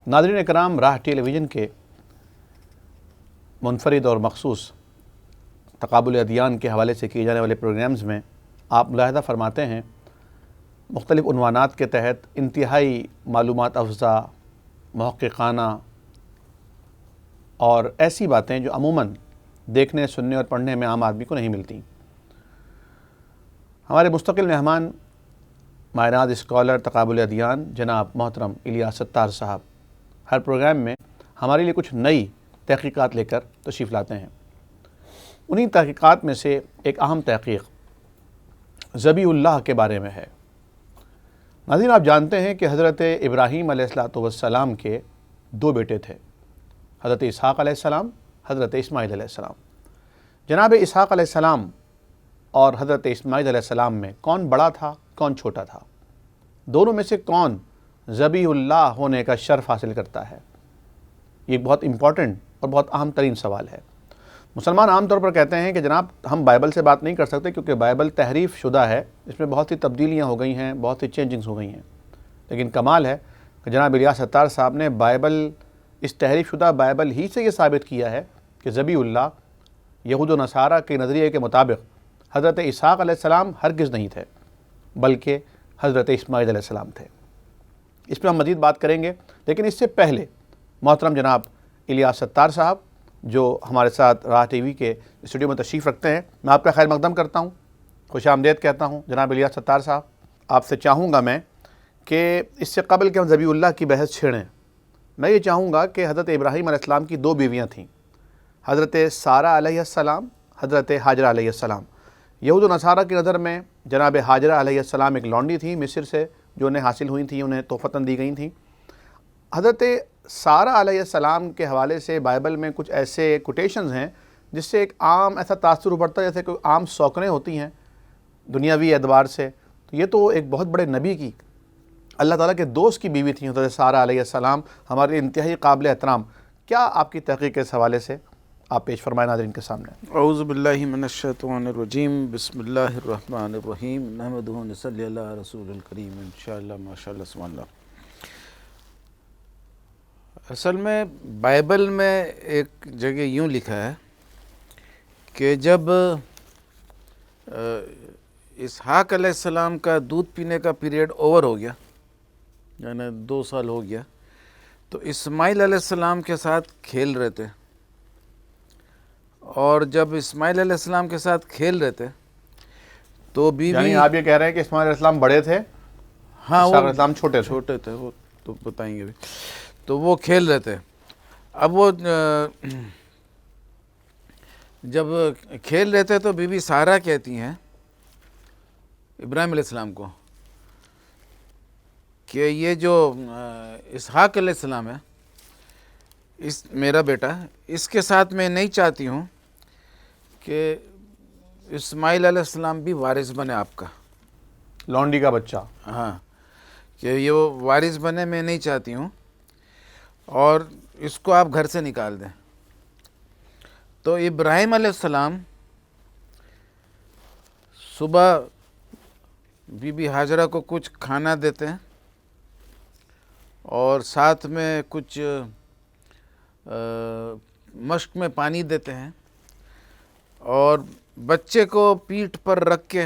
ناظرین اکرام، راہ ٹیلی ویژن کے منفرد اور مخصوص تقابل ادیان کے حوالے سے کیے جانے والے پروگرامز میں آپ ملاحظہ فرماتے ہیں مختلف عنوانات کے تحت انتہائی معلومات افزا، محققانہ اور ایسی باتیں جو عموماً دیکھنے، سننے اور پڑھنے میں عام آدمی کو نہیں ملتی۔ ہمارے مستقل مہمان ماہ ناز اسکالر تقابل ادیان جناب محترم الیاس ستار صاحب ہر پروگرام میں ہمارے لیے کچھ نئی تحقیقات لے کر تشریف لاتے ہیں۔ انہی تحقیقات میں سے ایک اہم تحقیق ذبیح اللہ کے بارے میں ہے۔ ناظرین، آپ جانتے ہیں کہ حضرت ابراہیم علیہ السلام کے دو بیٹے تھے، حضرت اسحاق علیہ السلام، حضرت اسماعیل علیہ السلام۔ جناب اسحاق علیہ السلام اور حضرت اسماعیل علیہ السلام میں کون بڑا تھا، کون چھوٹا تھا؟ دونوں میں سے کون ذبیح اللہ ہونے کا شرف حاصل کرتا ہے؟ یہ ایک بہت امپورٹنٹ اور بہت اہم ترین سوال ہے۔ مسلمان عام طور پر کہتے ہیں کہ جناب ہم بائبل سے بات نہیں کر سکتے کیونکہ بائبل تحریف شدہ ہے، اس میں بہت سی تبدیلیاں ہو گئی ہیں، بہت سی چینجنگز ہو گئی ہیں۔ لیکن کمال ہے کہ جناب الیاس ستار صاحب نے اس تحریف شدہ بائبل ہی سے یہ ثابت کیا ہے کہ ذبیح اللہ یہود و نصارہ کے نظریے کے مطابق حضرت اسحاق علیہ السلام ہرگز نہیں تھے، بلکہ حضرت اسماعیل علیہ السلام تھے۔ اس پہ ہم مزید بات کریں گے، لیکن اس سے پہلے محترم جناب الیاس ستار صاحب جو ہمارے ساتھ راہ ٹی وی کے اسٹوڈیو میں تشریف رکھتے ہیں، میں آپ کا خیر مقدم کرتا ہوں، خوش آمدید کہتا ہوں۔ جناب الیاس ستار صاحب، آپ سے چاہوں گا میں کہ اس سے قبل کہ ہم ذبیح اللہ کی بحث چھیڑیں، میں یہ چاہوں گا کہ حضرت ابراہیم علیہ السلام کی دو بیویاں تھیں، حضرت سارہ علیہ السلام، حضرت حاجرہ علیہ السلام۔ یہود و نصارہ کی نظر میں جناب حاجرہ علیہ السلام ایک لونڈی تھی مصر سے، جو انہیں حاصل ہوئی تھیں، انہیں تحفتاً دی گئی تھیں۔ حضرت سارہ علیہ السلام کے حوالے سے بائبل میں کچھ ایسے کوٹیشنز ہیں جس سے ایک عام ایسا تاثر ابھرتا ہے جیسے کوئی عام سوکنیں ہوتی ہیں دنیاوی اعتبار سے۔ تو یہ تو ایک بہت بڑے نبی کی، اللہ تعالیٰ کے دوست کی بیوی تھیں حضرت سارہ علیہ السلام، ہمارے انتہائی قابل احترام۔ کیا آپ کی تحقیق اس حوالے سے آپ پیش فرمائیں ناظرین کے سامنے؟ اعوذ باللہ من الشیطان الرجیم، بسم اللہ الرحمن الرحیم، نحمدہ و نصلی علی رسول الکریم، انشاءاللہ ماشاءاللہ سبحان اللہ۔ اصل میں بائبل میں ایک جگہ یوں لکھا ہے کہ جب اسحاق علیہ السلام کا دودھ پینے کا پیریڈ اوور ہو گیا، یعنی 2 سال ہو گیا، تو اسماعیل علیہ السلام کے ساتھ کھیل رہے تھے، اور جب اسماعیل علیہ السلام کے ساتھ کھیل رہے تھے تو بیوی، یعنی آپ یہ کہہ رہے ہیں کہ اسماعیل علیہ السلام بڑے تھے، ہاں اسحاق علیہ السلام چھوٹے تھے، وہ تو بتائیں گے بھی۔ تو وہ کھیل رہے تھے، اب وہ جب کھیل رہے تھے تو بی بی سارہ کہتی ہیں ابراہیم علیہ السلام کو کہ یہ جو اسحاق علیہ السلام ہے، میرا بیٹا، اس کے ساتھ میں نہیں چاہتی ہوں کہ اسماعیل علیہ السلام بھی وارث بنے آپ کا، لونڈی کا بچہ۔ ہاں، کہ یہ وارث بنے، میں نہیں چاہتی ہوں، اور اس کو آپ گھر سے نکال دیں۔ تو ابراہیم علیہ السلام صبح بی بی حاجرہ کو کچھ کھانا دیتے ہیں اور ساتھ میں کچھ مشک میں پانی دیتے ہیں، اور بچے کو پیٹھ پر رکھ کے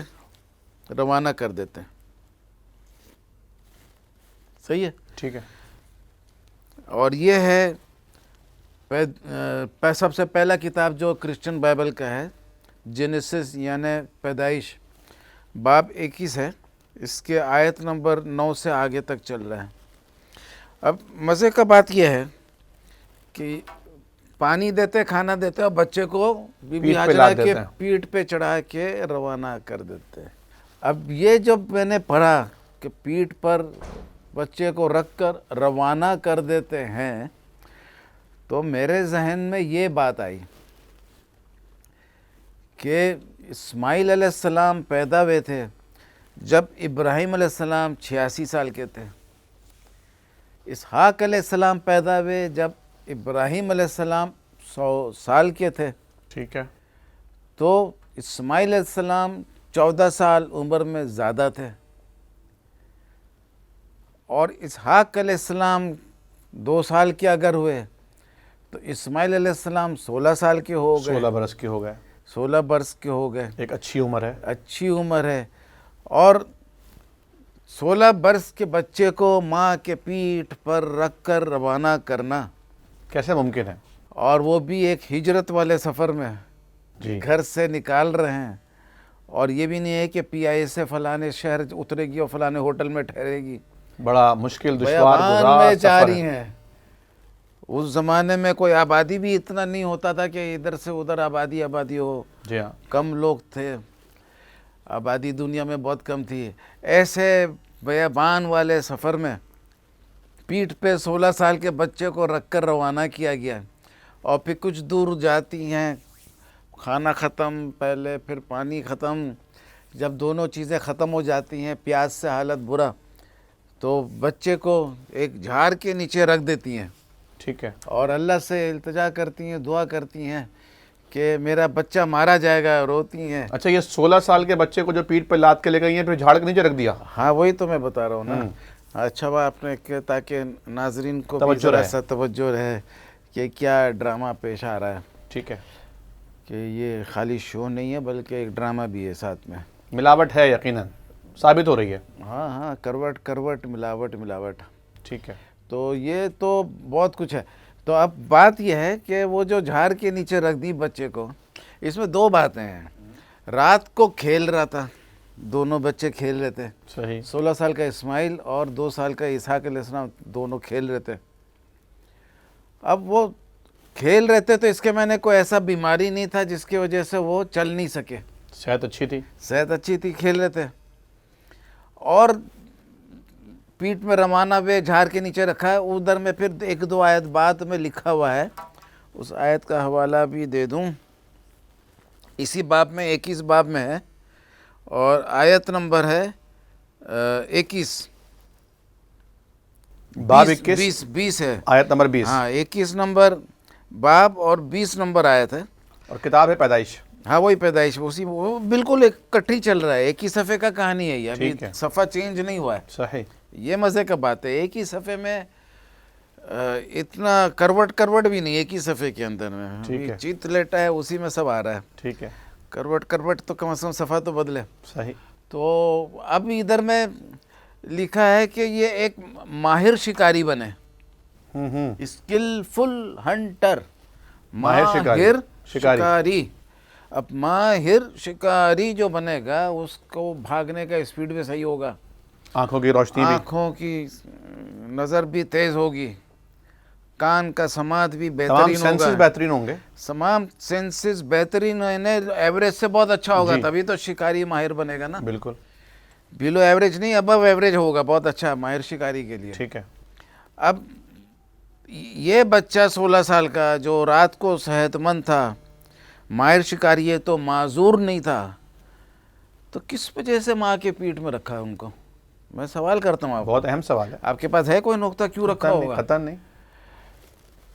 روانہ کر دیتے ہیں۔ صحیح ہے؟ ٹھیک ہے۔ اور یہ ہے سب سے پہلا کتاب جو کرسچن بائبل کا ہے، جینیسس یعنی پیدائش، باب 21 ہے، اس کے آیت نمبر 9 سے آگے تک چل رہا ہے۔ اب مزے کا بات یہ ہے کہ پانی دیتے، کھانا دیتے، اور بچے کو بی بی حاجرہ کے پیٹھ پہ چڑھا کے روانہ کر دیتے ہیں۔ اب یہ جب میں نے پڑھا کہ پیٹھ پر بچے کو رکھ کر روانہ کر دیتے ہیں، تو میرے ذہن میں یہ بات آئی کہ اسماعیل علیہ السلام پیدا ہوئے تھے جب ابراہیم علیہ السلام 86 سال کے تھے، اسحاق علیہ السلام پیدا ہوئے جب ابراہیم علیہ السلام 100 سال کے تھے، ٹھیک ہے۔ تو اسماعیل علیہ السلام 14 سال عمر میں زیادہ تھے، اور اسحاق علیہ السلام 2 سال کے اگر ہوئے تو اسماعیل علیہ السلام 16 سال کے ہو گئے، 16 برس کے ہو گئے، 16 برس کے ہو گئے، ایک اچھی عمر ہے۔ اچھی عمر ہے۔ اور 16 برس کے بچے کو ماں کے پیٹھ پر رکھ کر روانہ کرنا، کیسے ممکن ہے؟ اور وہ بھی ایک ہجرت والے سفر میں، جی، گھر سے نکال رہے ہیں، اور یہ بھی نہیں ہے کہ پی آئی سے فلانے شہر اترے گی اور فلانے ہوٹل میں ٹھہرے گی، بڑا مشکل دشوار بیابان گزار میں جا سفر رہی ہے۔ ہیں۔ اس زمانے میں کوئی آبادی بھی اتنا نہیں ہوتا تھا کہ ادھر سے ادھر آبادی ہو، جی ہاں، کم لوگ تھے، آبادی دنیا میں بہت کم تھی۔ ایسے بیابان والے سفر میں پیٹھ پہ 16 سال کے بچے کو رکھ کر روانہ کیا گیا، اور پھر کچھ دور جاتی ہیں، کھانا ختم پہلے، پھر پانی ختم، جب دونوں چیزیں ختم ہو جاتی ہیں، پیاس سے حالت برا، تو بچے کو ایک جھاڑ کے نیچے رکھ دیتی ہیں، ٹھیک ہے، اور اللہ سے التجا کرتی ہیں، دعا کرتی ہیں کہ میرا بچہ مارا جائے گا، روتی ہیں۔ اچھا یہ 16 سال کے بچے کو جو پیٹ پہ لاد کے لے گئی ہیں پھر جھاڑ کے نیچے رکھ دیا؟ ہاں وہی تو میں بتا رہا ہوں نا۔ اچھا وہ آپ نے کہ تاکہ ناظرین کو بھی توجہ ذرا رہے۔ سا توجہ رہے کہ کیا ڈرامہ پیش آ رہا ہے، ٹھیک ہے، کہ یہ خالی شو نہیں ہے بلکہ ایک ڈرامہ بھی ہے ساتھ میں۔ ملاوٹ ہے یقیناً، ثابت ہو رہی ہے۔ ہاں کروٹ ملاوٹ۔ ٹھیک ہے، تو یہ تو بہت کچھ ہے۔ تو اب بات یہ ہے کہ وہ جو جھاڑ کے نیچے رکھ دی بچے کو، اس میں 2 باتیں ہیں۔ رات کو کھیل رہا تھا، دونوں بچے کھیل رہے تھے، صحیح، 16 سال کا اسماعیل اور 2 سال کا اسحاق علیہ السلام، دونوں کھیل رہے تھے۔ اب وہ کھیل رہے تھے تو اس کے معنی کوئی ایسا بیماری نہیں تھا جس کی وجہ سے وہ چل نہیں سکے، صحت اچھی تھی، صحت اچھی تھی، کھیل رہے تھے۔ اور پیٹھ میں روانہ ہوئے، جھاڑ کے نیچے رکھا ہے۔ ادھر میں پھر 1-2 آیت بعد میں لکھا ہوا ہے، اس آیت کا حوالہ بھی دے دوں، اسی باب میں 21 باب میں ہے، اور آیت نمبر ہے 21، باب 21 20 ہے، آیت نمبر 20، ہاں 21 نمبر باب اور 20 نمبر آیت ہے۔ اور کتاب ہے پیدائش۔ ہاں وہی پیدائش، اسی وہ بالکل اکٹھی چل رہا ہے، ایک ہی صفحے کا کہانی ہے یہ، ابھی ٹھیک ہے، صفحہ چینج نہیں ہوا ہے۔ صحیح، یہ مزے کا بات ہے، ایک ہی صفحے میں اتنا کروٹ بھی نہیں، ایک ہی صفحے کے اندر میں ٹھیک ہے، چیت لیٹا ہے، اسی میں سب آ رہا ہے۔ ٹھیک ہے، کروٹ تو کم از کم صفحہ تو بدلے۔ صحیح، تو اب ادھر میں لکھا ہے کہ یہ ایک ماہر شکاری بنے، اسکلفل ہنٹر، ماہر شکاری۔ اب ماہر شکاری جو بنے گا اس کو بھاگنے کا اسپیڈ بھی صحیح ہوگا، آنکھوں کی روشنی بھی، آنکھوں کی نظر بھی تیز ہوگی، کان کا سماعت بھی تمام بہترین سینسز ہوگا، بہترین ہوں گے، تمام سینسز بہترین، ایوریج سے بہت اچھا ہوگا، جی، تبھی تو شکاری ماہر بنے گا نا، بالکل، بلو ایوریج نہیں، ابو ایوریج ہوگا، بہت اچھا ماہر شکاری کے لیے۔ ٹھیک ہے، اب یہ بچہ 16 سال کا جو رات کو صحت مند تھا، ماہر شکاری ہے تو معذور نہیں تھا، تو کس وجہ سے ماں کے پیٹھ میں رکھا ہے ان کو؟ میں سوال کرتا ہوں آپ کو، بہت اہم سوال ہے، آپ کے پاس ہے کوئی نقطہ کیوں رکھا ہوگا؟ قطعاً نہیں،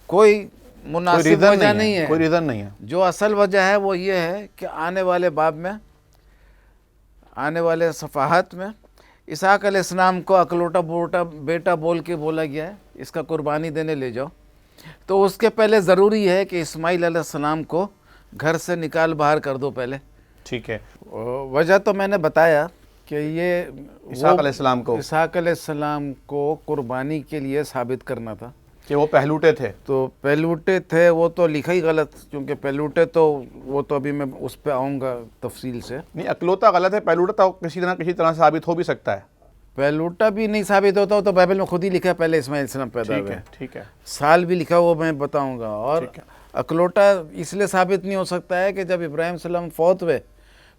کوئی کوئی مناسب ریزن وجہ نہیں ہے، کوئی ریزن نہیں ہے، جو اصل وجہ ہے وہ یہ ہے کہ آنے والے باب میں، آنے والے صفحات میں اسحاق علیہ السلام کو اکلوٹا بیٹا بول کے بولا گیا ہے، اس کا قربانی دینے لے جاؤ، تو اس کے پہلے ضروری ہے کہ اسماعیل علیہ السلام کو گھر سے نکال باہر کر دو پہلے۔ ٹھیک ہے، وجہ تو میں نے بتایا کہ یہ اسحاق علیہ السلام کو، اسحاق علیہ السلام کو قربانی کے لیے ثابت کرنا تھا، کہ وہ پہلوٹے تھے، تو پہلوٹے تھے، وہ تو لکھا ہی غلط، کیونکہ پہلوٹے تو وہ تو ابھی میں اس پہ آؤں گا تفصیل سے۔ نہیں اکلوتا غلط ہے، پہلوٹا تو کسی طرح ثابت ہو بھی سکتا ہے، پہلوٹا بھی نہیں ثابت ہوتا، تو بائبل میں خود ہی لکھا ہے پہلے اسماعیل علیہ السلام پیدا ٹھیک ہوئے، ہے، ٹھیک ہے، سال بھی لکھا وہ میں بتاؤں گا۔ اور ٹھیک ہے، اکلوٹا اس لیے ثابت نہیں ہو سکتا ہے کہ جب ابراہیم علیہ السلام فوت ہوئے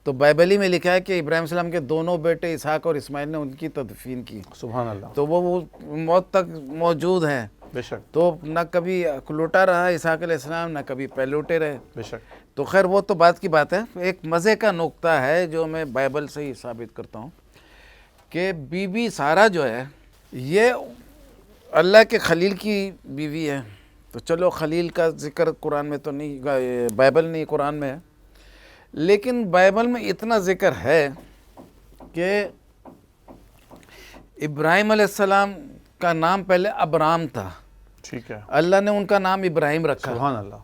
تو بائبل ہی میں لکھا ہے کہ ابراہیم علیہ السلام کے دونوں بیٹے اسحاق اور اسماعیل نے ان کی تدفین کی، سبحان اللہ، تو وہ موت تک موجود ہیں، بے شک، تو نہ کبھی اکلوٹا رہا اسحاق علیہ السلام، نہ کبھی پہلوٹے رہے، بے شک، تو خیر وہ تو بات کی بات ہے۔ ایک مزے کا نقطہ ہے جو میں بائبل سے ہی ثابت کرتا ہوں کہ بی بی سارہ جو ہے یہ اللہ کے خلیل کی بیوی ہے، تو چلو خلیل کا ذکر قرآن میں تو نہیں، بائبل نہیں قرآن میں ہے، لیکن بائبل میں اتنا ذکر ہے کہ ابراہیم علیہ السلام کا نام پہلے ابرام تھا، ٹھیک ہے. اللہ نے ان کا نام ابراہیم رکھا. سبحان اللہ.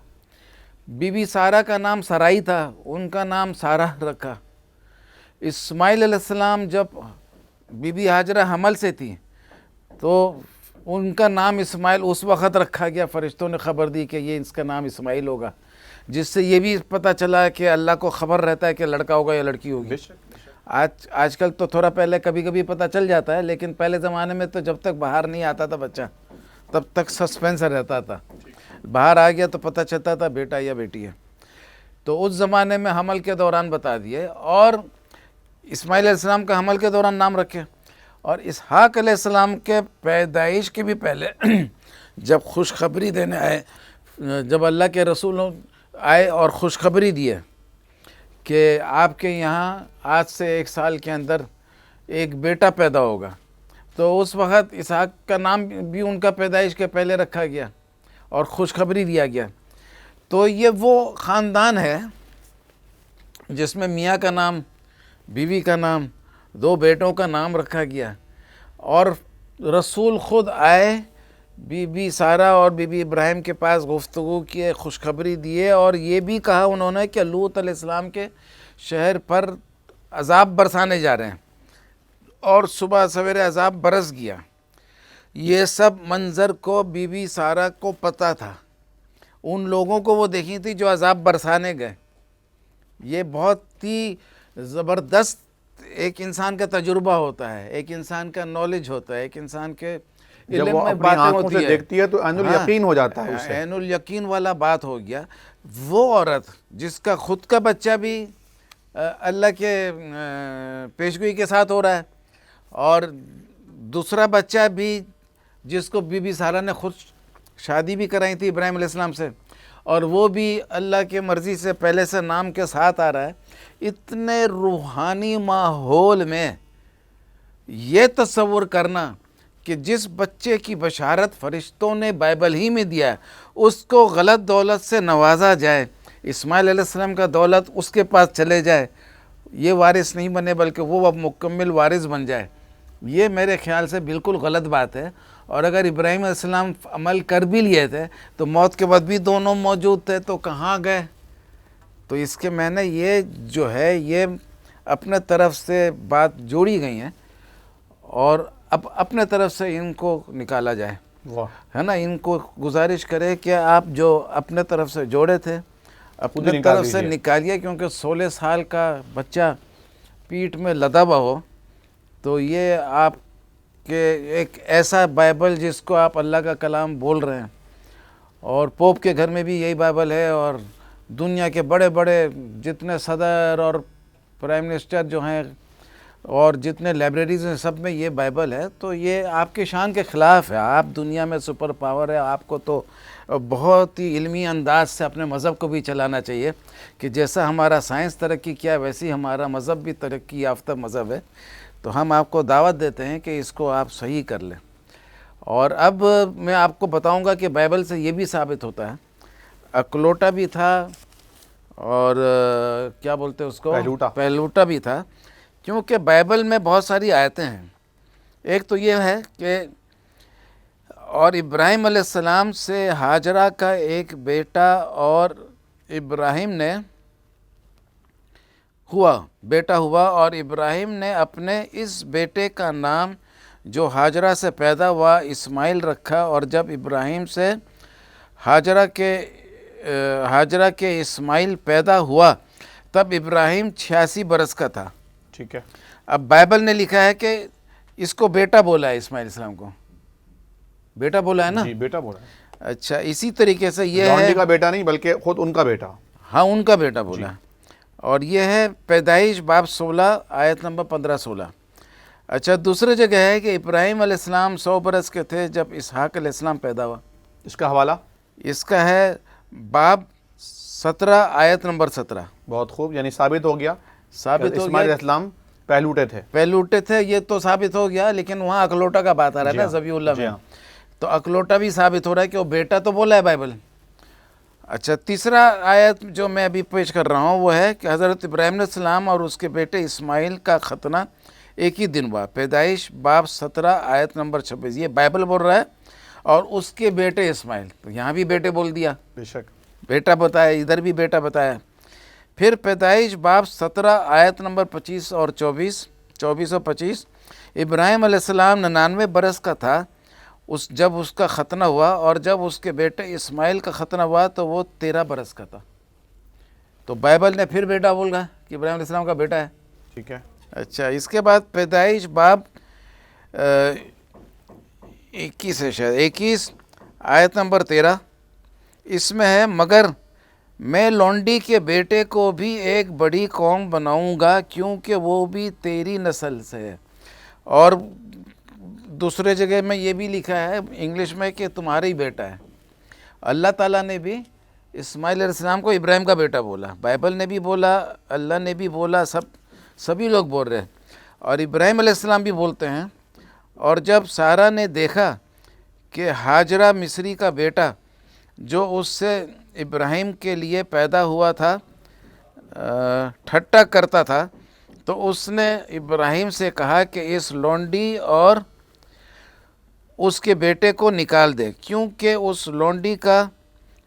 بی بی سارہ کا نام سرائی تھا، ان کا نام سارہ رکھا. اسماعیل علیہ السلام جب بی بی ہاجرہ حمل سے تھی تو ان کا نام اسماعیل اس وقت رکھا گیا، فرشتوں نے خبر دی کہ یہ اس کا نام اسماعیل ہوگا، جس سے یہ بھی پتہ چلا کہ اللہ کو خبر رہتا ہے کہ لڑکا ہوگا یا لڑکی ہوگی. آج کل تو تھوڑا پہلے کبھی کبھی پتہ چل جاتا ہے، لیکن پہلے زمانے میں تو جب تک باہر نہیں آتا تھا بچہ تب تک سسپینس رہتا تھا. باہر آ گیا تو پتہ چلتا تھا بیٹا یا بیٹی ہے. تو اس زمانے میں حمل کے دوران بتا دیے، اور اسماعیل علیہ السلام کا حمل کے دوران نام رکھے. اور اسحاق علیہ السلام کے پیدائش کے بھی پہلے جب خوشخبری دینے آئے، جب اللہ کے رسولوں آئے اور خوشخبری دیے کہ آپ کے یہاں آج سے 1 سال کے اندر ایک بیٹا پیدا ہوگا، تو اس وقت اسحاق کا نام بھی ان کا پیدائش کے پہلے رکھا گیا اور خوشخبری دیا گیا. تو یہ وہ خاندان ہے جس میں میاں کا نام، بیوی کا نام، 2 بیٹوں کا نام رکھا گیا. اور رسول خود آئے، بی بی سارہ اور بی بی ابراہیم کے پاس گفتگو کیے، خوشخبری دیے، اور یہ بھی کہا انہوں نے کہ لوط علیہ السلام کے شہر پر عذاب برسانے جا رہے ہیں، اور صبح سویرے عذاب برس گیا. یہ سب منظر کو بی بی سارہ کو پتہ تھا، ان لوگوں کو وہ دیکھی تھی جو عذاب برسانے گئے. یہ بہت ہی زبردست ایک انسان کا تجربہ ہوتا ہے، ایک انسان کا نالج ہوتا ہے، ایک انسان کے جب علم وہ میں اپنی باتیں آنکھوں ہوتی سے ہے. دیکھتی ہے تو عین الیقین ہو جاتا ہے اسے. عین الیقین والا بات ہو گیا. وہ عورت جس کا خود کا بچہ بھی اللہ کے پیشگوئی کے ساتھ ہو رہا ہے، اور دوسرا بچہ بھی جس کو بی بی سارہ نے خود شادی بھی کرائی تھی ابراہیم علیہ السلام سے، اور وہ بھی اللہ کے مرضی سے پہلے سے نام کے ساتھ آ رہا ہے. اتنے روحانی ماحول میں یہ تصور کرنا کہ جس بچے کی بشارت فرشتوں نے بائبل ہی میں دیا ہے اس کو غلط دولت سے نوازا جائے، اسماعیل علیہ السلام کا دولت اس کے پاس چلے جائے، یہ وارث نہیں بنے بلکہ وہ اب مکمل وارث بن جائے، یہ میرے خیال سے بالکل غلط بات ہے. اور اگر ابراہیم علیہ السلام عمل کر بھی لیے تھے تو موت کے بعد بھی دونوں موجود تھے، تو کہاں گئے؟ تو اس کے میں نے یہ جو ہے یہ اپنے طرف سے بات جوڑی گئی ہیں، اور اب اپنے طرف سے ان کو نکالا جائے. واہ. ہے نا، ان کو گزارش کرے کہ آپ جو اپنے طرف سے جوڑے تھے اپنے طرف سے نکالیے، کیونکہ 16 سال کا بچہ پیٹھ میں لدا ہوا ہو تو یہ آپ کے ایک ایسا بائبل جس کو آپ اللہ کا کلام بول رہے ہیں، اور پوپ کے گھر میں بھی یہی بائبل ہے، اور دنیا کے بڑے بڑے جتنے صدر اور پرائم منسٹر جو ہیں اور جتنے لائبریریز ہیں سب میں یہ بائبل ہے. تو یہ آپ کے شان کے خلاف ہے. آپ دنیا میں سپر پاور ہے، آپ کو تو بہت ہی علمی انداز سے اپنے مذہب کو بھی چلانا چاہیے کہ جیسا ہمارا سائنس ترقی کیا ہے ویسی ہمارا مذہب بھی ترقی یافتہ مذہب ہے. تو ہم آپ کو دعوت دیتے ہیں کہ اس کو آپ صحیح کر لیں. اور اب میں آپ کو بتاؤں گا کہ بائبل سے یہ بھی ثابت ہوتا ہے، اکلوٹا بھی تھا اور کیا بولتے ہیں اس کو، پہلوٹا بھی تھا، کیونکہ بائبل میں بہت ساری آیتیں ہیں. ایک تو یہ ہے کہ اور ابراہیم علیہ السلام سے ہاجرہ کا ایک بیٹا اور ابراہیم نے بیٹا ہوا، اور ابراہیم نے اپنے اس بیٹے کا نام جو ہاجرہ سے پیدا ہوا اسماعیل رکھا. اور جب ابراہیم سے ہاجرہ کے اسماعیل پیدا ہوا تب ابراہیم 86 برس کا تھا. ٹھیک ہے. اب بائبل نے لکھا ہے کہ اس کو بیٹا بولا ہے، اسماعیل السلام کو بیٹا بولا ہے نا؟ جی بیٹا بولا ہے. اچھا، اسی طریقے سے یہ لانڈی ہے، کا بیٹا نہیں بلکہ خود ان کا بیٹا. ہاں ان کا بیٹا بولا. اور یہ ہے پیدائش باب 16 آیت نمبر 15-16. اچھا، دوسری جگہ ہے کہ ابراہیم علیہ السلام 100 برس کے تھے جب اسحاق علیہ السلام پیدا ہوا. اس کا حوالہ اس کا ہے باب 17 آیت نمبر 17. بہت خوب، یعنی ثابت ہو گیا اسماعیل علیہ السلام پہلوٹے تھے. یہ تو ثابت ہو گیا، لیکن وہاں اکلوٹا کا بات آ رہا ہے نا ذبیح اللہ میں، تو اکلوٹا بھی ثابت ہو رہا ہے کہ وہ بیٹا تو بولا ہے بائبل. اچھا، تیسرا آیت جو میں ابھی پیش کر رہا ہوں وہ ہے کہ حضرت ابراہیم علیہ السلام اور اس کے بیٹے اسماعیل کا ختنہ ایک ہی دن ہوا. پیدائش باب 17 آیت نمبر 26. یہ بائبل بول رہا ہے. اور اس کے بیٹے اسماعیل. تو یہاں بھی بیٹے بول دیا, بے شک. بیٹا بتایا, ادھر بھی بیٹا بتایا. پھر پیدائش باب 17 آیت نمبر 25 اور 24 اور 25. ابراہیم علیہ السلام 99 برس کا تھا جب اس کا ختنہ ہوا, اور جب اس کے بیٹے اسماعیل کا ختنہ ہوا تو وہ 13 برس کا تھا. تو بائبل نے پھر بیٹا بولا کہ ابراہیم علیہ السلام کا بیٹا ہے. ٹھیک ہے. اچھا, اس کے بعد پیدائش باب 21 ہے شاید, 21 آیت نمبر 13. اس میں ہے, مگر میں لونڈی کے بیٹے کو بھی ایک بڑی قوم بناؤں گا کیونکہ وہ بھی تیری نسل سے ہے. اور دوسرے جگہ میں یہ بھی لکھا ہے انگلش میں کہ تمہارا ہی بیٹا ہے. اللہ تعالیٰ نے بھی اسماعیل علیہ السلام کو ابراہیم کا بیٹا بولا, بائبل نے بھی بولا, اللہ نے بھی بولا, سبھی لوگ بول رہے ہیں, اور ابراہیم علیہ السلام بھی بولتے ہیں. اور جب سارہ نے دیکھا کہ ہاجرہ مصری کا بیٹا جو اس سے ابراہیم کے لیے پیدا ہوا تھا ٹھٹا کرتا تھا, تو اس نے ابراہیم سے کہا کہ اس لونڈی اور اس کے بیٹے کو نکال دے, کیونکہ اس لونڈی کا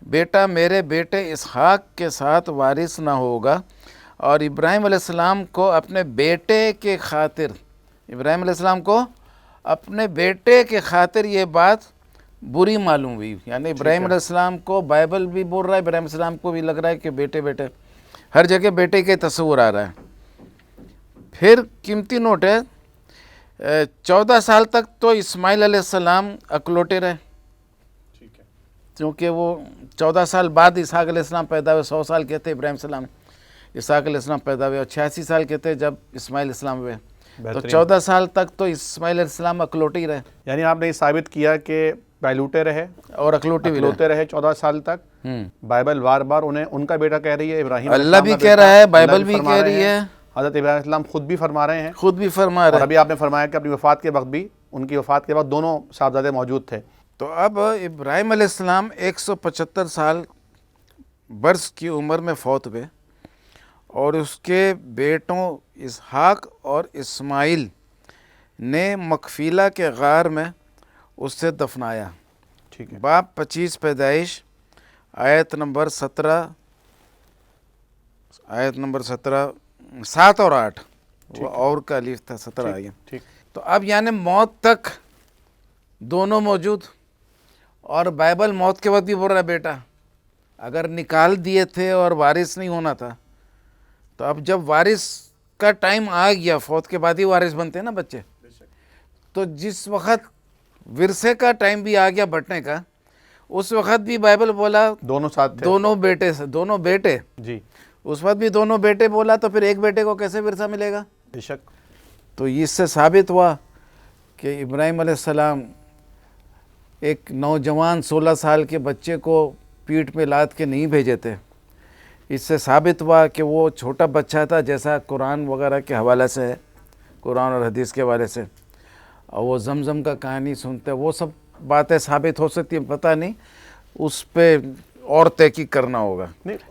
بیٹا میرے بیٹے اسحاق کے ساتھ وارث نہ ہوگا. اور ابراہیم علیہ السلام کو اپنے بیٹے کے خاطر, ابراہیم علیہ السلام کو اپنے بیٹے کے خاطر یہ بات بری معلوم ہوئی. یعنی ابراہیم علیہ السلام کو بائبل بھی بول رہا ہے, ابراہیم علیہ السلام کو بھی لگ رہا ہے کہ بیٹے بیٹے, ہر جگہ بیٹے کے تصور آ رہا ہے. پھر قیمتی نوٹ ہے, 14 سال تک تو اسماعیل علیہ السلام اکلوٹے رہے, کیونکہ وہ 14 سال بعد اسحاق علیہ السلام پیدا ہوئے. 100 سال کے تھے ابراہیم السلام, اسحاق علیہ السلام پیدا ہوئے, اور 86 سال کے تھے جب اسماعیل علیہ السلام ہوئے. تو 14 سال تک تو اسماعیل علیہ السلام اکلوٹے ہی رہے. یعنی آپ نے یہ ثابت کیا کہ پہلوٹے رہے اور اکلوٹے رہے 14 سال تک. بائبل بار بار انہیں ان کا بیٹا کہہ رہی ہے, ابراہیم اللہ بھی کہہ رہا ہے, بائبل بھی کہہ رہی ہے, حضرت ابراہیم علیہ السلام خود بھی فرما رہے ہیں, خود بھی فرما رہے ہیں. اور ابھی آپ نے فرمایا کہ اپنی وفات کے وقت بھی, ان کی وفات کے وقت دونوں صاحبزادے موجود تھے. تو اب ابراہیم علیہ السلام 175 سال برس کی عمر میں فوت ہوئے, اور اس کے بیٹوں اسحاق اور اسماعیل نے مقفیلہ کے غار میں اس سے دفنایا. ٹھیک ہے. باب 25 پیدائش آیت نمبر 17 7 اور 8, وہ اور کا الف تھا, 17 آیا. ٹھیک. تو اب یعنی موت تک دونوں موجود, اور بائبل موت کے وقت بھی بول رہا ہے بیٹا. اگر نکال دیے تھے اور وارث نہیں ہونا تھا, تو اب جب وارث کا ٹائم آ گیا, فوت کے بعد ہی وارث بنتے ہیں نا بچے, تو جس وقت ورثے کا ٹائم بھی آ گیا بٹنے کا, اس وقت بھی بائبل بولا دونوں ساتھ تھے, دونوں بیٹے جی, اس وقت بھی دونوں بیٹے بولا, تو پھر ایک بیٹے کو کیسے ورثہ ملے گا؟ بے شک. تو اس سے ثابت ہوا کہ ابراہیم علیہ السلام ایک نوجوان 16 سال کے بچے کو پیٹھ پہ لاد کے نہیں بھیجے تھے. اس سے ثابت ہوا کہ وہ چھوٹا بچہ تھا, جیسا قرآن وغیرہ کے حوالے سے ہے, قرآن اور حدیث کے حوالے سے, اور وہ زمزم کا کہانی سنتے, وہ سب باتیں ثابت ہو سکتی ہیں, پتہ نہیں, اس پہ اور تحقیق کرنا ہوگا,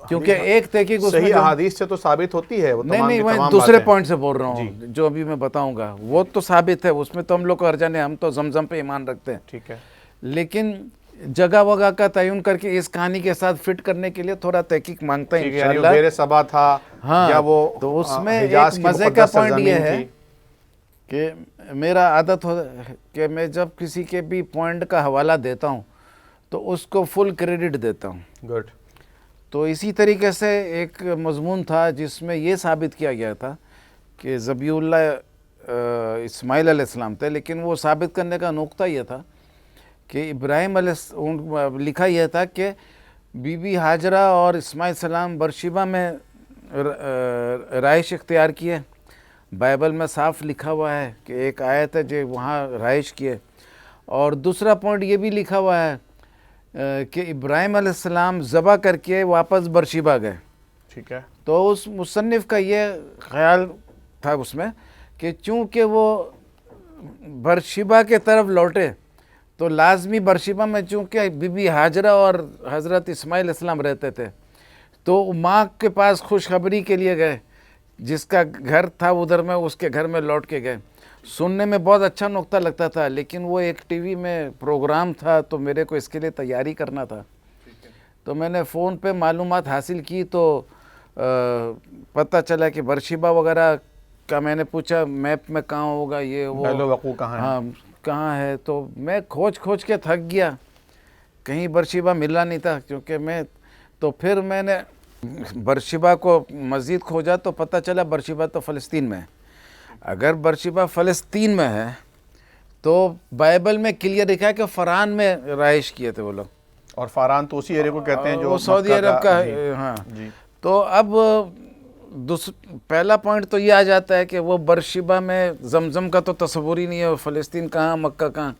کیونکہ ایک تحقیق اس میں صحیح احادیث سے تو ثابت ہوتی ہے. نہیں, میں دوسرے پوائنٹ سے بول رہا ہوں, جو ابھی میں بتاؤں گا وہ تو ثابت ہے, اس میں تو ہم لوگ کو ارجان ہے, ہم تو زمزم پہ ایمان رکھتے ہیں. ٹھیک ہے. لیکن جگہ وگہ کا تعین کر کے اس کہانی کے ساتھ فٹ کرنے کے لیے تھوڑا تحقیق مانگتا ہے انشاءاللہ. دیر صبا تھا, یا وہ تو اس میں ایک مزے کا پوائنٹ یہ ہے کہ میرا عادت ہو کہ میں جب کسی کے بھی پوائنٹ کا حوالہ دیتا ہوں تو اس کو فل کریڈٹ دیتا ہوں. گڈ. تو اسی طریقے سے ایک مضمون تھا جس میں یہ ثابت کیا گیا تھا کہ ذبیح اللہ اسماعیل علیہ السلام تھے, لیکن وہ ثابت کرنے کا نقطہ یہ تھا کہ ابراہیم علیہ السلام, لکھا یہ تھا کہ بی بی ہاجرہ اور اسماعیل السلام برشیبہ میں رہائش اختیار کیے. بائبل میں صاف لکھا ہوا ہے کہ ایک آیت ہے جو وہاں رہائش کیے. اور دوسرا پوائنٹ یہ بھی لکھا ہوا ہے کہ ابراہیم علیہ السلام ذبح کر کے واپس برشیبہ گئے. ٹھیک ہے. تو اس مصنف کا یہ خیال تھا اس میں کہ چونکہ وہ برشیبہ کے طرف لوٹے تو لازمی برشیبہ میں چونکہ بی بی ہاجرہ اور حضرت اسماعیل علیہ السلام رہتے تھے, تو ماں کے پاس خوشخبری کے لیے گئے, جس کا گھر تھا ادھر میں اس کے گھر میں لوٹ کے گئے. سننے میں بہت اچھا نقطہ لگتا تھا لیکن وہ ایک ٹی وی میں پروگرام تھا تو میرے کو اس کے لیے تیاری کرنا تھا. تو میں نے فون پہ معلومات حاصل کی تو پتہ چلا کہ برشیبا وغیرہ کا میں نے پوچھا میپ میں کہاں ہوگا یہ وہ محل وقوع کہاں ہے. ہاں کہاں ہے. تو میں کھوج کے تھک گیا, کہیں برشیبا ملا نہیں تھا کیونکہ تو پھر میں نے برشیبا کو مزید کھوجا تو پتہ چلا برشیبا تو فلسطین میں ہے. اگر برشیبا فلسطین میں ہے تو بائبل میں کلیئر لکھا ہے کہ فران میں رہائش کیے تھے وہ لوگ, اور فاران تو اسی ایریا کو کہتے ہیں جو وہ سعودی عرب کا. ہاں جی. تو اب پہلا پوائنٹ تو یہ آ جاتا ہے کہ وہ برشیبا میں زمزم کا تو تصور ہی نہیں ہے. فلسطین کہاں, مکہ کہاں,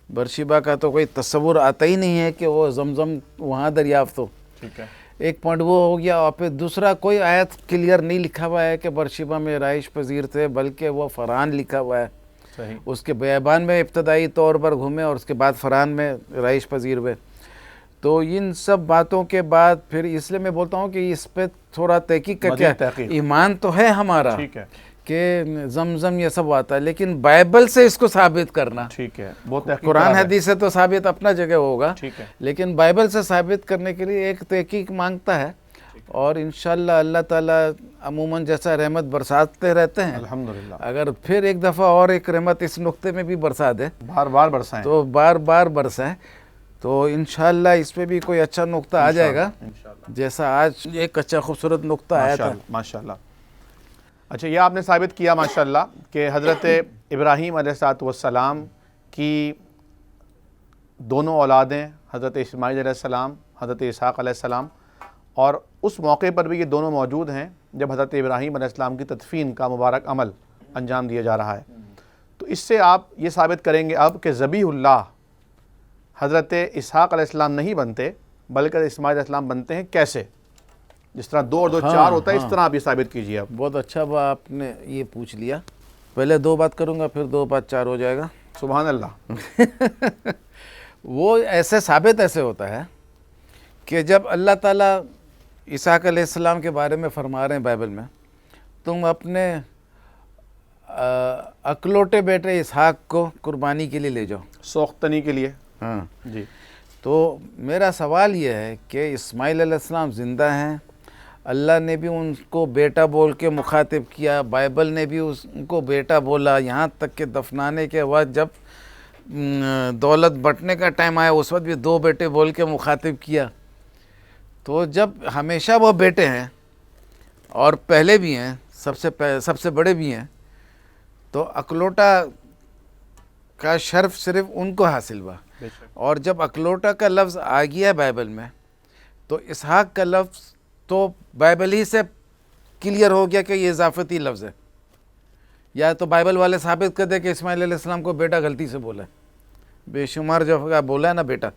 برشیبا کا تو کوئی تصور آتا ہی نہیں ہے کہ وہ زمزم وہاں دریافت ہو. ٹھیک ہے. ایک پوائنٹ وہ ہو گیا. اور پھر دوسرا کوئی آیت کلیئر نہیں لکھا ہوا ہے کہ برشیبا میں رہائش پذیر تھے بلکہ وہ فران لکھا ہوا ہے. صحیح. اس کے بیابان میں ابتدائی طور پر گھومے اور اس کے بعد فران میں رہائش پذیر ہوئے. تو ان سب باتوں کے بعد پھر اس لیے میں بولتا ہوں کہ اس پہ تھوڑا تحقیق کر کے, ایمان تو ہے ہمارا ٹھیک ہے کہ زمزم یہ سب آتا ہے لیکن بائبل سے اس کو ثابت کرنا. ٹھیک ہے. بہت تحقیق. قرآن حدیث سے تو ثابت اپنا جگہ ہوگا ٹھیک ہے. لیکن بائبل سے ثابت کرنے کے لیے ایک تحقیق مانگتا ہے. اور انشاءاللہ اللہ تعالیٰ عموماً جیسا رحمت برساتے رہتے ہیں, الحمدللہ, اگر پھر ایک دفعہ اور ایک رحمت اس نقطے میں بھی برسا دے, بار بار برسائیں تو بار بار برسائیں, تو انشاءاللہ اس پہ بھی کوئی اچھا نقطہ آ جائے گا جیسا آج ایک اچھا خوبصورت نقطہ آیا تھا. ماشاءاللہ. اچھا, یہ آپ نے ثابت کیا ماشاءاللہ کہ حضرت ابراہیم علیہ السلام کی دونوں اولادیں, حضرت اسماعیل علیہ السلام, حضرت اسحاق علیہ السلام, اور اس موقع پر بھی یہ دونوں موجود ہیں جب حضرت ابراہیم علیہ السلام کی تدفین کا مبارک عمل انجام دیا جا رہا ہے. تو اس سے آپ یہ ثابت کریں گے اب کہ ذبیح اللہ حضرت اسحاق علیہ السلام نہیں بنتے بلکہ اسماعیل علیہ السلام بنتے ہیں. کیسے؟ جس طرح 2 اور 2 4 ہوتا ہے, اس طرح آپ یہ ثابت کیجیے. اب بہت اچھا آپ نے یہ پوچھ لیا. پہلے 2 بات کروں گا پھر 2 بعد 4 ہو جائے گا. سبحان اللہ. وہ ایسے ثابت ایسے ہوتا ہے کہ جب اللہ تعالیٰ اسحاق علیہ السلام کے بارے میں فرما رہے ہیں بائبل میں, تم اپنے اکلوٹے بیٹے اسحاق کو قربانی کے لیے لے جاؤ, سوختنی کے لیے. ہاں جی. تو میرا سوال یہ ہے کہ اسماعیل علیہ السلام زندہ ہیں, اللہ نے بھی ان کو بیٹا بول کے مخاطب کیا, بائبل نے بھی ان کو بیٹا بولا, یہاں تک کہ دفنانے کے وقت جب دولت بٹنے کا ٹائم آیا اس وقت بھی 2 بیٹے بول کے مخاطب کیا. تو جب ہمیشہ وہ بیٹے ہیں اور پہلے بھی ہیں, سب سے بڑے بھی ہیں, تو اکلوٹا کا شرف صرف ان کو حاصل ہوا. اور جب اکلوٹا کا لفظ آ گیا ہے بائبل میں تو اسحاق کا لفظ تو بائبل ہی سے کلیئر ہو گیا کہ یہ اضافتی لفظ ہے. یا تو بائبل والے ثابت کر دے کہ اسماعیل علیہ السلام کو بیٹا غلطی سے بولا ہے, بے شمار جو بولا ہے نا بیٹا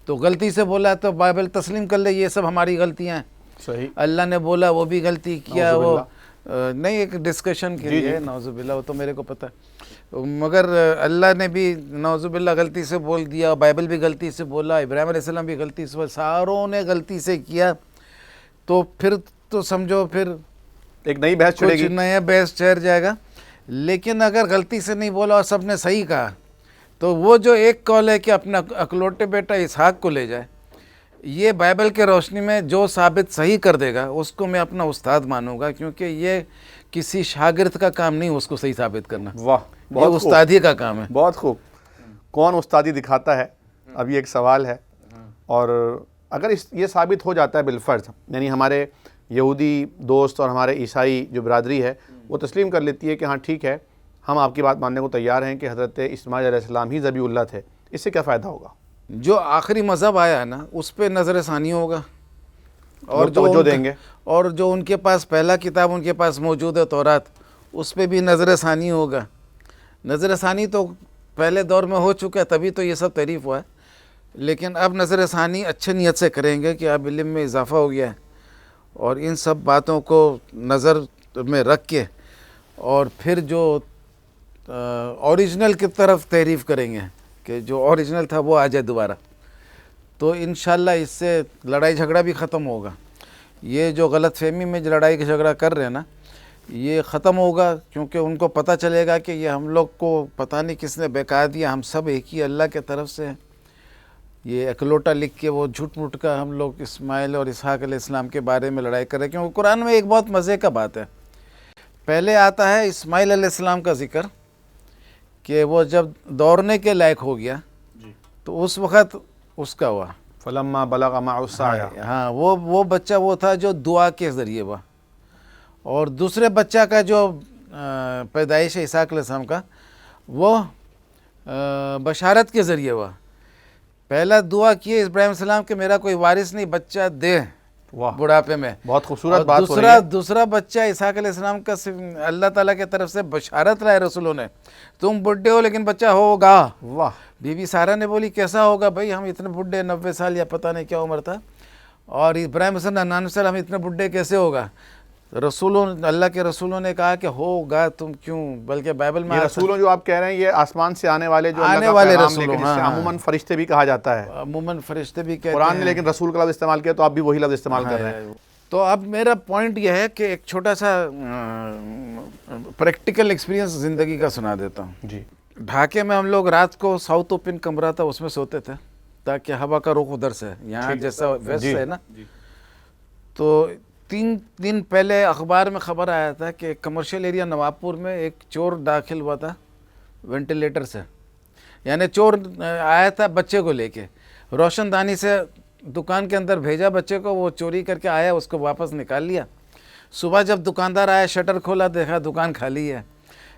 تو غلطی سے بولا ہے, تو بائبل تسلیم کر لے یہ سب ہماری غلطیاں ہیں. صحیح. اللہ نے بولا وہ بھی غلطی کیا, وہ نہیں ایک ڈسکشن کے لیے نعوذ باللہ, وہ تو میرے کو پتہ ہے, مگر اللہ نے بھی نعوذ باللہ غلطی سے بول دیا, بائبل بھی غلطی سے بولا, ابراہیم علیہ السلام بھی غلطی سے بولا, ساروں نے غلطی سے کیا. تو پھر تو سمجھو پھر ایک نئی بحث چلے گی, نیا بحث چڑھ جائے گا. لیکن اگر غلطی سے نہیں بولا اور سب نے صحیح کہا تو وہ جو ایک قول ہے کہ اپنا اکلوٹے بیٹا اسحاق کو لے جائے, یہ بائبل کے روشنی میں جو ثابت صحیح کر دے گا اس کو میں اپنا استاد مانوں گا, کیونکہ یہ کسی شاگرد کا کام نہیں اس کو صحیح ثابت کرنا. واہ, یہ استادی کا کام ہے. بہت خوب. کون استادی دکھاتا ہے, اب یہ ایک سوال ہے. اور اگر یہ ثابت ہو جاتا ہے بالفرض, یعنی ہمارے یہودی دوست اور ہمارے عیسائی جو برادری ہے وہ تسلیم کر لیتی ہے کہ ہاں ٹھیک ہے, ہم آپ کی بات ماننے کو تیار ہیں کہ حضرت اسماعیل علیہ السلام ہی ذبیح اللہ تھے, اس سے کیا فائدہ ہوگا؟ جو آخری مذہب آیا ہے نا اس پہ نظر ثانی ہوگا, اور جو توجہ دیں گے, اور جو ان کے پاس پہلا کتاب ان کے پاس موجود ہے تورات, اس پہ بھی نظر ثانی ہوگا. نظر ثانی تو پہلے دور میں ہو چکا ہے, تبھی تو یہ سب تعریف ہوا ہے. لیکن اب نظر ثانی اچھے نیت سے کریں گے کہ اب علم میں اضافہ ہو گیا ہے, اور ان سب باتوں کو نظر میں رکھ کے اور پھر جو اوریجنل کی طرف تعریف کریں گے کہ جو اوریجنل تھا وہ آ جائے دوبارہ, تو انشاءاللہ اس سے لڑائی جھگڑا بھی ختم ہوگا. یہ جو غلط فہمی میں لڑائی جھگڑا کر رہے ہیں نا, یہ ختم ہوگا، کیونکہ ان کو پتہ چلے گا کہ یہ ہم لوگ کو پتہ نہیں کس نے بہکا دیا، ہم سب ایک ہی اللہ کے طرف سے ہیں۔ یہ اکلوٹا لکھ کے وہ جھوٹ موٹ کا ہم لوگ اسماعیل اور اسحاق علیہ السلام کے بارے میں لڑائی کر رہے ہیں، کیونکہ قرآن میں ایک بہت مزے کا بات ہے۔ پہلے آتا ہے اسماعیل علیہ السلام کا ذکر کہ وہ جب دوڑنے کے لائق ہو گیا تو اس وقت اس کا ہوا فلما بلغ معه السعي، ہاں وہ بچہ وہ تھا جو دعا کے ذریعے ہوا، اور دوسرے بچہ کا جو پیدائش ہے اسحاق علیہ السلام کا، وہ بشارت کے ذریعے ہوا۔ پہلا دعا کیے ابراہیم السلام کہ میرا کوئی وارث نہیں، بچہ دے واہ بڑھاپے میں، بہت خوبصورت بات ہو رہی ہے۔ دوسرا بچہ اسحاق علیہ السلام کا اللہ تعالیٰ کی طرف سے بشارت رہا ہے رسولوں نے، تم بڈھے ہو لیکن بچہ ہوگا۔ واہ بی بی سارہ نے بولی کیسا ہوگا بھائی، ہم اتنے بڈھے 90 سال یا پتہ نہیں کیا عمر تھا، اور ابراہیم حسن 99 سال، ہم اتنے بڈھے کیسے ہوگا؟ رسولوں اللہ کے رسولوں نے کہا کہ ہوگا، تم کیوں، بلکہ بائبل میں یہ رسولوں جو آپ کہہ رہے ہیں یہ آسمان سے آنے والے جو اللہ آنے کا والے پیغام رسولوں، لے کے، جس سے ہاں، عموماً فرشتے بھی کہا جاتا ہے۔ عموماً فرشتے بھی کہتے قرآن نے ہیں، لیکن رسول کا لفظ استعمال کیا تو آپ بھی وہی لفظ استعمال کر رہے ہیں۔ تو اب میرا پوائنٹ یہ ہے کہ ایک چھوٹا سا پریکٹیکل ایکسپیرینس زندگی کا سنا دیتا ہوں۔ جی ڈھاکے میں ہم لوگ رات کو ساؤتھ اوپن کمرہ تھا، اس میں سوتے تھے تاکہ ہوا کا رخ ادھر سے، یہاں جیسا ویسٹ ہے نا۔ تو 3 دن پہلے اخبار میں خبر آیا تھا کہ کمرشل ایریا نواب پور میں ایک چور داخل ہوا تھا وینٹیلیٹر سے، یعنی چور آیا تھا بچے کو لے کے، روشن دانی سے دکان کے اندر بھیجا بچے کو، وہ چوری کر کے آیا، اس کو واپس نکال لیا۔ صبح جب دکاندار آیا شٹر کھولا، دیکھا دکان خالی ہے،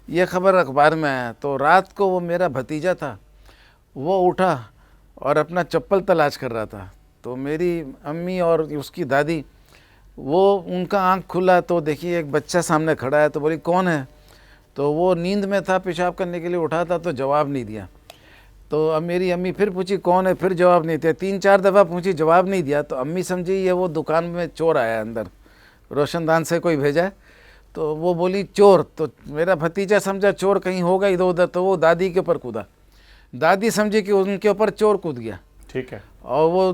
یہ خبر اخبار میں آیا۔ تو رات کو وہ میرا بھتیجا تھا، وہ اٹھا اور اپنا چپل تلاش کر رہا تھا، تو میری امی اور اس کی دادی، وہ ان کا آنکھ کھلا تو دیکھیے ایک بچہ سامنے کھڑا ہے، تو بولی کون ہے؟ تو وہ نیند میں تھا، پیشاب کرنے کے لیے اٹھا تھا تو جواب نہیں دیا۔ تو اب میری امی پھر پوچھی کون ہے، پھر جواب نہیں دیا، 3-4 دفعہ پوچھی، جواب نہیں دیا۔ تو امی سمجھی یہ وہ دکان میں چور آیا اندر، روشن دان سے کوئی بھیجا ہے، تو وہ بولی چور۔ تو میرا بھتیجا سمجھا چور کہیں ہوگا ادھر ادھر، تو وہ دادی کے اوپر کودا، دادی سمجھی کہ ان کے اوپر چور کود گیا، ٹھیک ہے، اور وہ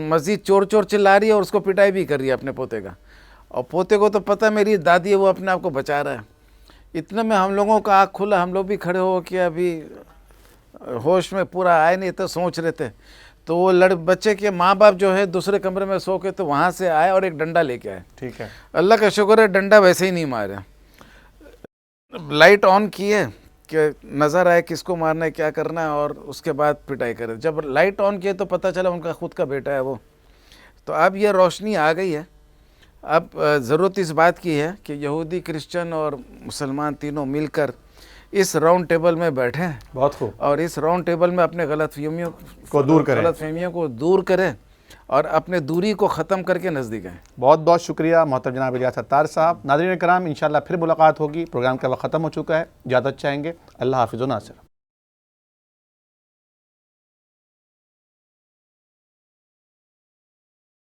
مزید چور چور چلا رہی ہے اور اس کو پٹائی بھی کر رہی ہے اپنے پوتے کا، اور پوتے کو تو پتہ میری دادی ہے وہ اپنے آپ کو بچا رہا ہے۔ اتنے میں ہم لوگوں کا آنکھ کھلا، ہم لوگ بھی کھڑے ہو کے ابھی ہوش میں پورا آئے نہیں تو سوچ رہے تھے، تو وہ بچے کے ماں باپ جو ہے دوسرے کمرے میں سو کے، تو وہاں سے آئے اور ایک ڈنڈا لے کے آئے۔ ٹھیک ہے، اللہ کا شکر ہے ڈنڈا ویسے ہی نہیں مارا، لائٹ آن کیے کہ نظر آئے کس کو مارنا ہے کیا کرنا ہے، اور اس کے بعد پٹائی کرے۔ جب لائٹ آن کیے تو پتہ چلا ان کا خود کا بیٹا ہے وہ۔ تو اب یہ روشنی آ گئی ہے، اب ضرورت اس بات کی ہے کہ یہودی، کرسچن اور مسلمان تینوں مل کر اس راؤنڈ ٹیبل میں بیٹھیں، بہت خوب، اور اس راؤنڈ ٹیبل میں اپنے غلط فہمیوں کو دور کریں اور اپنے دوری کو ختم کر کے نزدیک آئیں۔ بہت بہت شکریہ محترم جناب الیاس ستار صاحب۔ ناظرین کرام، انشاءاللہ پھر ملاقات ہوگی، پروگرام کا وقت ختم ہو چکا ہے، اجازت چاہیں گے، اللہ حافظ و ناصر۔